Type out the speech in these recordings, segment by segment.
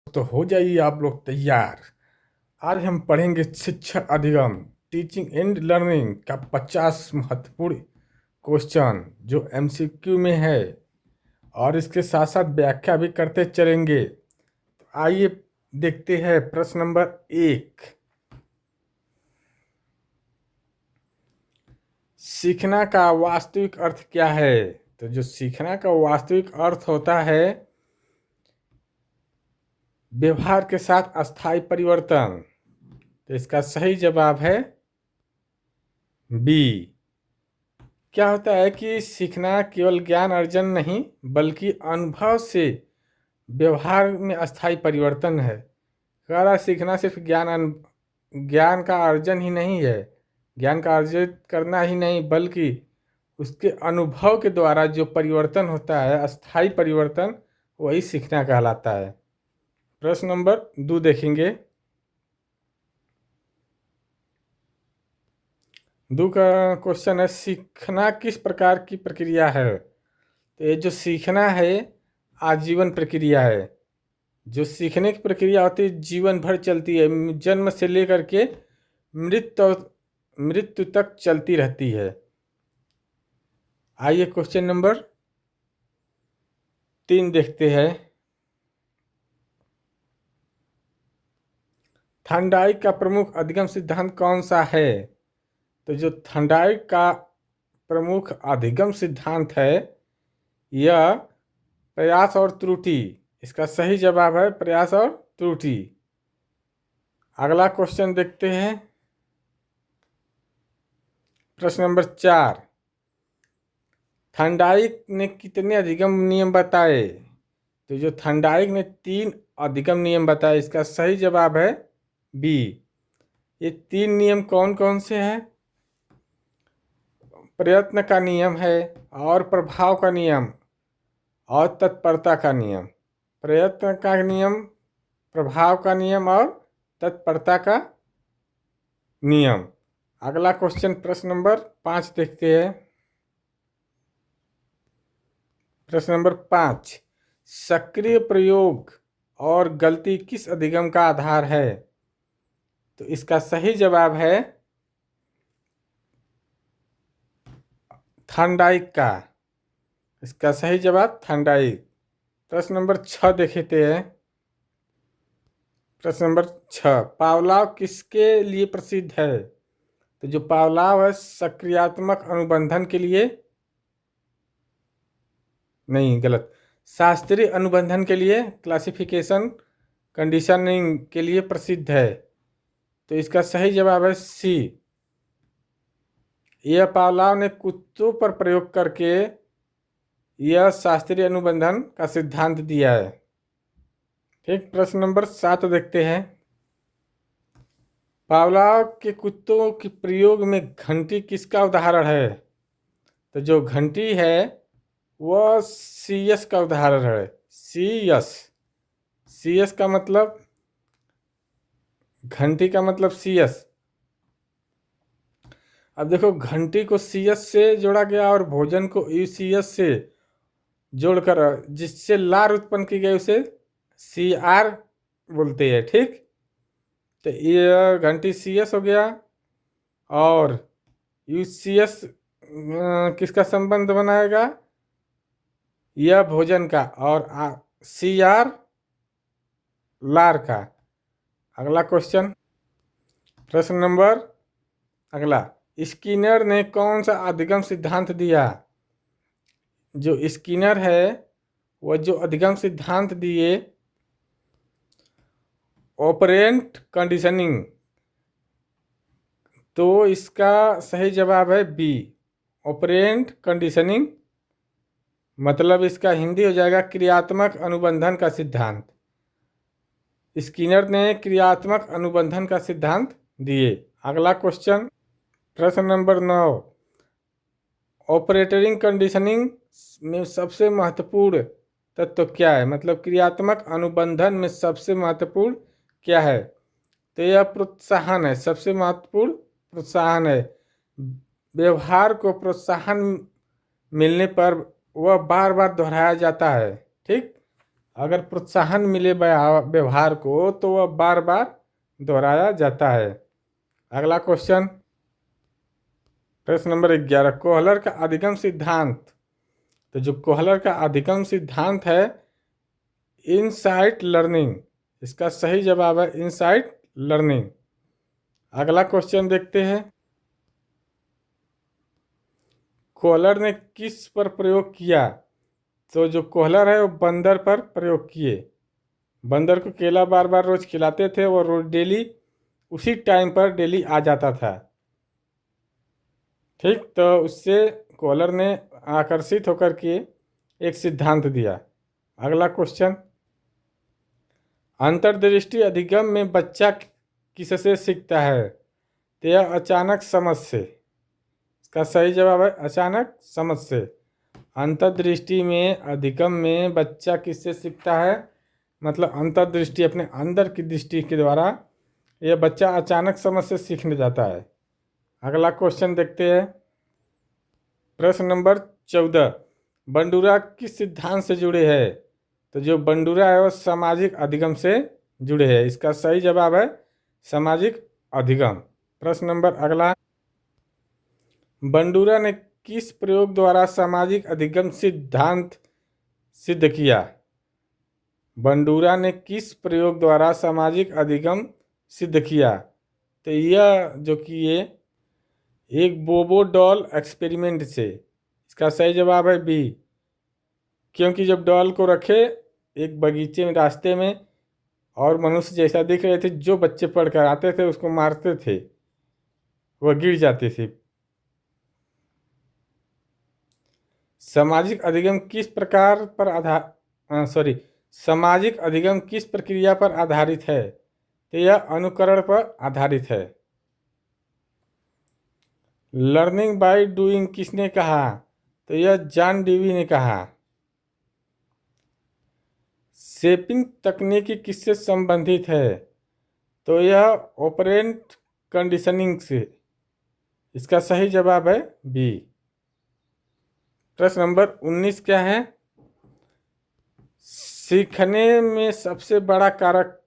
तो हो जाइए आप लोग तैयार। आज हम पढ़ेंगे शिक्षा अधिगम टीचिंग एंड लर्निंग का 50 महत्वपूर्ण क्वेश्चन जो एमसीक्यू में है, और इसके साथ साथ व्याख्या भी करते चलेंगे। तो आइए देखते हैं प्रश्न नंबर 1। सीखना का वास्तविक अर्थ क्या है? तो जो सीखना का वास्तविक अर्थ होता है व्यवहार के साथ अस्थायी परिवर्तन। तो इसका सही जवाब है बी। क्या होता है कि सीखना केवल ज्ञान अर्जन नहीं बल्कि अनुभव से व्यवहार में अस्थायी परिवर्तन है। कह रहा सीखना सिर्फ ज्ञान का अर्जन ही नहीं है, ज्ञान का अर्जित करना ही नहीं, बल्कि उसके अनुभव के द्वारा जो परिवर्तन होता है, अस्थायी परिवर्तन, वही सीखना कहलाता है। प्रश्न नंबर 2 देखेंगे। 2 का क्वेश्चन है, सीखना किस प्रकार की प्रक्रिया है? तो ये जो सीखना है आजीवन प्रक्रिया है। जो सीखने की प्रक्रिया होती है जीवन भर चलती है, जन्म से लेकर के मृत्यु तक चलती रहती है। आइए क्वेश्चन नंबर 3 देखते हैं। थॉर्नडाइक का प्रमुख अधिगम सिद्धांत कौन सा है? तो जो थॉर्नडाइक का प्रमुख अधिगम सिद्धांत है यह प्रयास और त्रुटि। इसका सही जवाब है प्रयास और त्रुटि। अगला क्वेश्चन देखते हैं। प्रश्न नंबर 4। थॉर्नडाइक ने कितने अधिगम नियम बताए? तो जो थॉर्नडाइक ने 3 अधिगम नियम बताए। इसका सही जवाब है बी। ये 3 नियम कौन कौन से हैं? प्रयत्न का नियम है, और प्रभाव का नियम, और तत्परता का नियम। प्रयत्न का नियम, प्रभाव का नियम और तत्परता का नियम। अगला क्वेश्चन प्रश्न नंबर 5 देखते हैं। प्रश्न नंबर 5। सक्रिय प्रयोग और गलती किस अधिगम का आधार है? तो इसका सही जवाब है थॉर्नडाइक का। इसका सही जवाब थॉर्नडाइक। प्रश्न नंबर 6 देखते हैं। प्रश्न नंबर 6। पावलाव किसके लिए प्रसिद्ध है? तो जो पावलाव है सक्रियात्मक अनुबंधन के लिए, नहीं गलत, शास्त्रीय अनुबंधन के लिए, क्लासिफिकेशन कंडीशनिंग के लिए प्रसिद्ध है। तो इसका सही जवाब है सी। यह पावलाव ने कुत्तों पर प्रयोग करके यह शास्त्रीय अनुबंधन का सिद्धांत दिया है। ठीक, प्रश्न नंबर 7 देखते हैं। पावलाव के कुत्तों के प्रयोग में घंटी किसका उदाहरण है? तो जो घंटी है वह सीएस का उदाहरण है। सीएस, सीएस का मतलब, घंटी का मतलब सीएस। अब देखो घंटी को सीएस से जोड़ा गया और भोजन को यूसीएस से जोड़कर जिससे लार उत्पन्न की गई उसे सीआर बोलते हैं। ठीक, तो ये घंटी सीएस हो गया, और यूसीएस किसका संबंध बनाएगा? यह भोजन का, और सीआर लार का। अगला क्वेश्चन, प्रश्न नंबर अगला, स्किनर ने कौन सा अधिगम सिद्धांत दिया? जो स्किनर है वह जो अधिगम सिद्धांत दिए ऑपरेंट कंडीशनिंग। तो इसका सही जवाब है बी, ऑपरेंट कंडीशनिंग। मतलब इसका हिंदी हो जाएगा क्रियात्मक अनुबंधन का सिद्धांत। स्किनर ने क्रियात्मक अनुबंधन का सिद्धांत दिए। अगला क्वेश्चन, प्रश्न नंबर 9। ऑपरेटिंग कंडीशनिंग में सबसे महत्वपूर्ण तत्व क्या है? मतलब क्रियात्मक अनुबंधन में सबसे महत्वपूर्ण क्या है? तो यह प्रोत्साहन है। सबसे महत्वपूर्ण प्रोत्साहन है। व्यवहार को प्रोत्साहन मिलने पर वह बार बार दोहराया जाता है। ठीक, अगर प्रोत्साहन मिले व्यवहार को तो वह बार बार दोहराया जाता है। अगला क्वेश्चन, प्रश्न नंबर 11, कोहलर का अधिगम सिद्धांत। तो जो कोहलर का अधिगम सिद्धांत है इनसाइट लर्निंग, इसका सही जवाब है इनसाइट लर्निंग। अगला क्वेश्चन देखते हैं, कोहलर ने किस पर प्रयोग किया। तो जो कोहलर है वो बंदर पर प्रयोग किए। बंदर को केला बार बार रोज खिलाते थे, वो रोज डेली उसी टाइम पर डेली आ जाता था। ठीक, तो उससे कोहलर ने आकर्षित होकर के एक सिद्धांत दिया। अगला क्वेश्चन, अंतर्दृष्टि अधिगम में बच्चा किससे सीखता है। तो यह अचानक समझ से। इसका सही जवाब है अचानक समझ से। अंतर्दृष्टि में अधिगम में बच्चा किससे सीखता है, मतलब अंतर्दृष्टि अपने अंदर की दृष्टि के द्वारा यह बच्चा अचानक समझ से सीखने जाता है। अगला क्वेश्चन देखते हैं, प्रश्न नंबर 14, बंडूरा किस सिद्धांत से जुड़े हैं। तो जो बंडूरा है वह सामाजिक अधिगम से जुड़े हैं। इसका सही जवाब है सामाजिक अधिगम। प्रश्न नंबर अगला, बंडूरा ने किस प्रयोग द्वारा सामाजिक अधिगम सिद्धांत सिद्ध किया। बंडूरा ने किस प्रयोग द्वारा सामाजिक अधिगम सिद्ध किया। तो यह जो कि ये एक बोबो डॉल एक्सपेरिमेंट से। इसका सही जवाब है बी, क्योंकि जब डॉल को रखे एक बगीचे में रास्ते में और मनुष्य जैसा दिख रहे थे, जो बच्चे पढ़कर आते थे उसको मारते थे, वह गिर जाते थे। सामाजिक अधिगम किस प्रकार पर सामाजिक अधिगम किस प्रक्रिया पर आधारित है। तो यह अनुकरण पर आधारित है। लर्निंग बाय डूइंग किसने कहा। तो यह जॉन डेवी ने कहा। शेपिंग तकनीकी किससे संबंधित है। तो यह ऑपरेंट कंडीशनिंग से। इसका सही जवाब है बी। प्रश्न नंबर 19 क्या है, सीखने में सबसे बड़ा कारक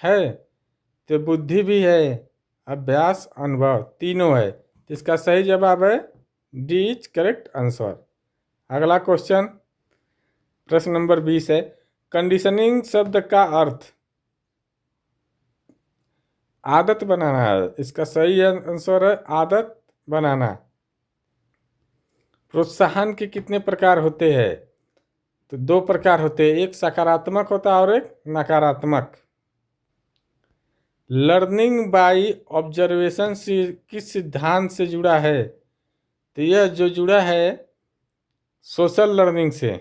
है। तो बुद्धि भी है, अभ्यास, अनुभव, तीनों है। इसका सही जवाब है डी इज करेक्ट आंसर। अगला क्वेश्चन, प्रश्न नंबर 20 है, कंडीशनिंग शब्द का अर्थ आदत बनाना है। इसका सही आंसर है आदत बनाना। प्रोत्साहन के कितने प्रकार होते हैं। तो 2 प्रकार होते हैं, एक सकारात्मक होता है और एक नकारात्मक। लर्निंग बाय ऑब्जर्वेशन किस सिद्धांत से जुड़ा है। तो यह जो जुड़ा है सोशल लर्निंग से।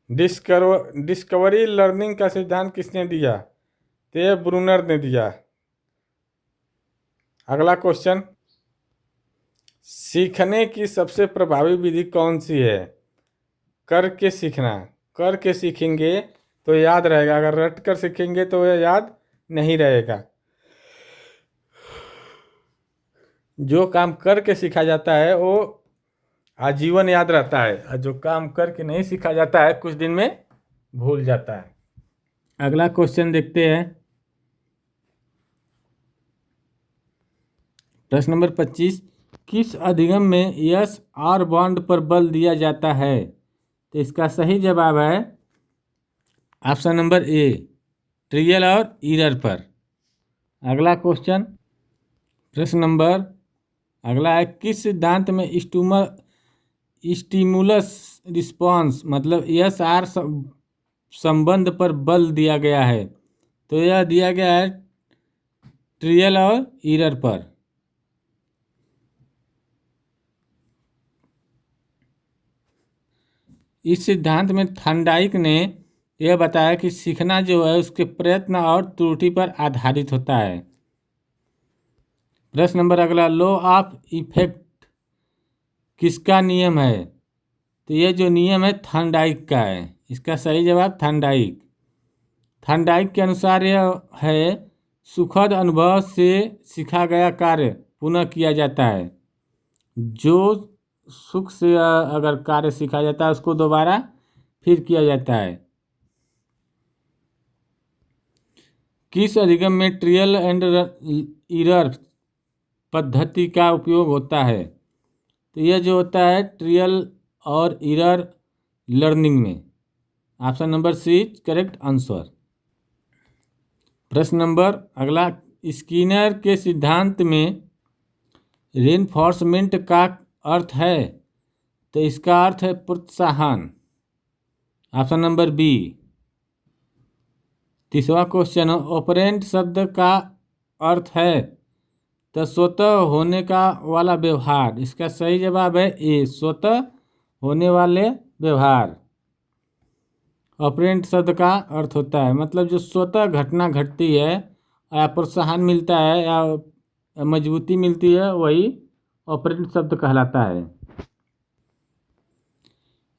डिस्कवरी लर्निंग का सिद्धांत किसने दिया। तो यह ब्रूनर ने दिया। अगला क्वेश्चन, सीखने की सबसे प्रभावी विधि कौन सी है। करके सीखना। करके सीखेंगे तो याद रहेगा, अगर रट कर सीखेंगे तो यह याद नहीं रहेगा। जो काम करके सीखा जाता है वो आजीवन याद रहता है, और जो काम करके नहीं सीखा जाता है कुछ दिन में भूल जाता है। अगला क्वेश्चन देखते हैं, प्रश्न नंबर 25, किस अधिगम में यस और बॉन्ड पर बल दिया जाता है। तो इसका सही जवाब है ऑप्शन नंबर ए, ट्रियल और ईरर पर। अगला क्वेश्चन, प्रश्न नंबर अगला है, किस सिद्धांत में स्टिमुलस रिस्पॉन्स मतलब यस आर संबंध पर बल दिया गया है। तो यह दिया गया है ट्रियल और ईरर पर। इस सिद्धांत में थॉर्नडाइक ने यह बताया कि सीखना जो है उसके प्रयत्न और त्रुटि पर आधारित होता है। प्रश्न नंबर अगला, लॉ ऑफ इफेक्ट किसका नियम है। तो यह जो नियम है थॉर्नडाइक का है। इसका सही जवाब थॉर्नडाइक। थॉर्नडाइक के अनुसार यह है, सुखद अनुभव से सीखा गया कार्य पुनः किया जाता है। जो सुख से अगर कार्य सीखा जाता है उसको दोबारा फिर किया जाता है। किस अधिगम में ट्रियल एंड एरर पद्धति का उपयोग होता है? तो यह जो होता है ट्रियल और एरर लर्निंग में। Option number C correct answer. प्रश्न नंबर अगला, स्किनर के सिद्धांत में रेनफोर्समेंट का अर्थ है? तो इसका अर्थ है प्रोत्साहन। Option number B. तीसरा क्वेश्चन, ऑपरेंट शब्द का अर्थ है? तो स्वतः होने का वाला व्यवहार। इसका सही जवाब है ए, स्वतः होने वाले व्यवहार। ऑपरेंट शब्द का अर्थ होता है मतलब जो स्वतः घटना घटती है या प्रोत्साहन मिलता है या मजबूती मिलती है, वही ऑपरेंट शब्द कहलाता है।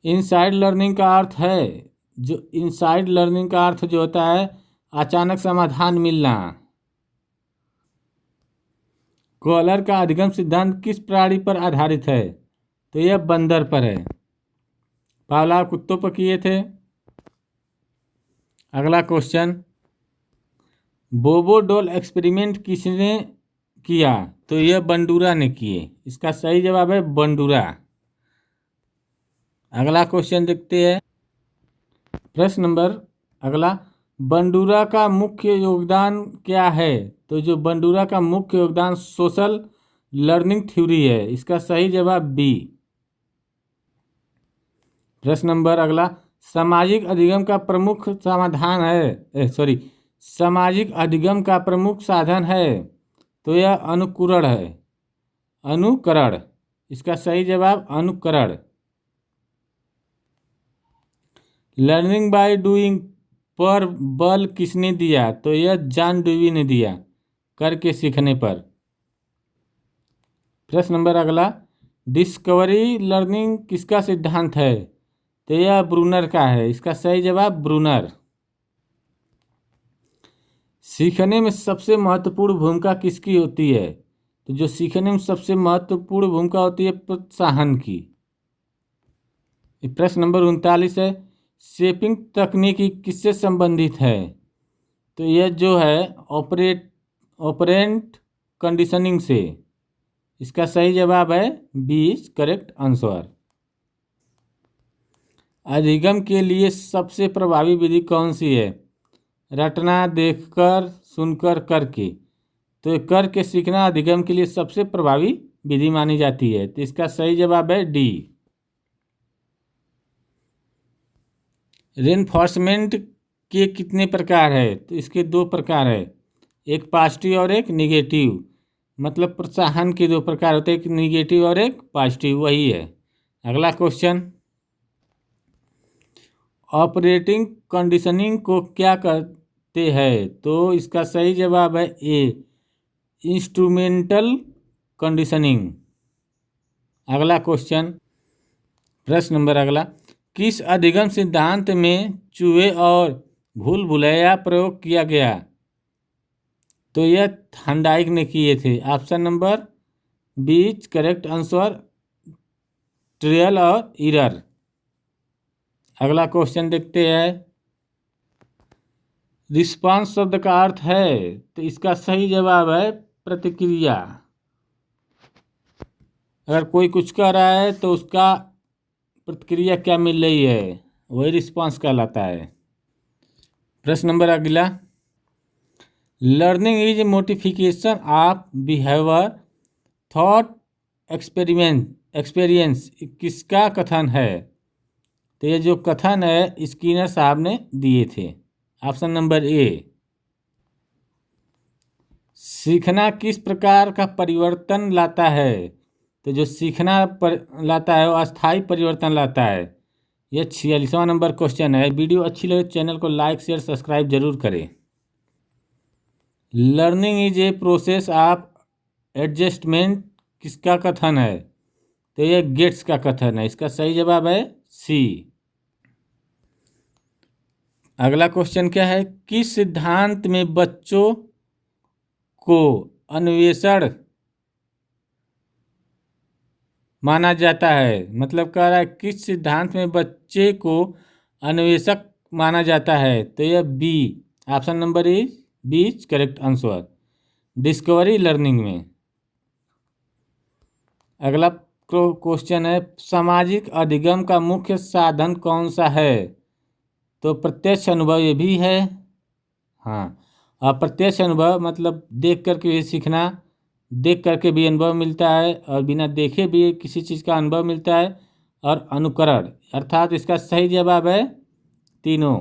इनसाइड लर्निंग का अर्थ है? जो इनसाइड लर्निंग का अर्थ जो होता है अचानक समाधान मिलना। कॉलर का अधिगम सिद्धांत किस प्राणी पर आधारित है? तो यह बंदर पर है। पावला कुत्तों पर किए थे। अगला क्वेश्चन, बोबो डॉल एक्सपेरिमेंट किसने किया? तो यह बंडूरा ने किए। इसका सही जवाब है बंडूरा। अगला क्वेश्चन देखते हैं। प्रश्न नंबर अगला, बंडूरा का मुख्य योगदान क्या है? तो जो बंडूरा का मुख्य योगदान सोशल लर्निंग थ्योरी है। इसका सही जवाब बी। प्रश्न नंबर अगला, सामाजिक अधिगम का प्रमुख समाधान है सामाजिक अधिगम का प्रमुख साधन है? तो यह अनुकरण है। अनुकरण। इसका सही जवाब अनुकरण। लर्निंग बाय डूइंग पर बल किसने दिया? तो यह जॉन डेवी ने दिया, करके सीखने पर। प्रश्न नंबर अगला, डिस्कवरी लर्निंग किसका सिद्धांत है? तो यह ब्रूनर का है। इसका सही जवाब ब्रूनर। सीखने में सबसे महत्वपूर्ण भूमिका किसकी होती है? तो जो सीखने में सबसे महत्वपूर्ण भूमिका होती है प्रोत्साहन की। प्रश्न नंबर 39 है, शेपिंग तकनीकी किससे संबंधित है? तो यह जो है ऑपरेंट कंडीशनिंग से। इसका सही जवाब है बी करेक्ट आंसर। अधिगम के लिए सबसे प्रभावी विधि कौन सी है? रटना, देखकर, सुनकर, करके। तो ये करके सीखना अधिगम के लिए सबसे प्रभावी विधि मानी जाती है। तो इसका सही जवाब है डी। रेनफोर्समेंट के कितने प्रकार है? तो इसके 2 प्रकार है, एक पॉजिटिव और एक निगेटिव। मतलब प्रोत्साहन के 2 प्रकार होते हैं, एक निगेटिव और एक पॉजिटिव, वही है। अगला क्वेश्चन, ऑपरेटिंग कंडीशनिंग को क्या कहते हैं? तो इसका सही जवाब है ए, इंस्ट्रूमेंटल कंडीशनिंग। अगला क्वेश्चन, प्रश्न नंबर अगला, किस अधिगम सिद्धांत में चूहे और भूल भुलैया प्रयोग किया गया? तो यह थॉर्नडाइक ने किए थे। Option number B correct answer, trial और एरर। अगला क्वेश्चन देखते हैं। रिस्पांस शब्द का अर्थ है? तो इसका सही जवाब है प्रतिक्रिया। अगर कोई कुछ कह रहा है तो उसका प्रतिक्रिया क्या मिल रही है, वही रिस्पांस कहलाता है। प्रश्न नंबर अगला, learning is modification of behaviour thought experience किसका कथन है? तो ये जो कथन है स्किनर साहब ने दिए थे। Option number A. सीखना किस प्रकार का परिवर्तन लाता है? तो जो सीखना लाता है वो अस्थायी परिवर्तन लाता है। यह 46वां नंबर क्वेश्चन है। वीडियो अच्छी लगे चैनल को लाइक शेयर सब्सक्राइब जरूर करें। Learning is a process of adjustment किसका कथन है? तो यह गेट्स का कथन है। इसका सही जवाब है सी। अगला क्वेश्चन क्या है, किस सिद्धांत में बच्चों को अन्वेषण माना जाता है? मतलब कह रहा है किस सिद्धांत में बच्चे को अन्वेषक माना जाता है? तो यह B, option number B is correct answer. Discovery learning में। अगला क्वेश्चन है, सामाजिक अधिगम का मुख्य साधन कौन सा है? तो प्रत्यक्ष अनुभव ये भी है। हाँ, अप्रत्यक्ष अनुभव मतलब देख करके भी सीखना, देख करके भी अनुभव मिलता है और बिना देखे भी किसी चीज़ का अनुभव मिलता है, और अनुकरण, अर्थात इसका सही जवाब है तीनों।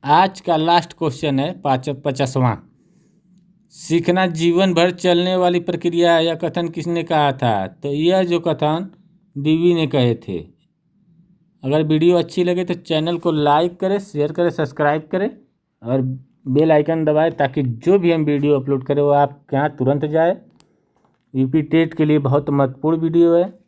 आज का लास्ट क्वेश्चन है 50वां। सीखना जीवन भर चलने वाली प्रक्रिया, यह कथन किसने कहा था? तो यह जो कथन डीवी ने कहे थे। अगर वीडियो अच्छी लगे तो चैनल को लाइक करें, शेयर करें, सब्सक्राइब करें और बेल आइकन दबाएं, ताकि जो भी हम वीडियो अपलोड करें वो आपके यहाँ तुरंत जाए। यूपी टेट के लिए बहुत महत्वपूर्ण वीडियो है।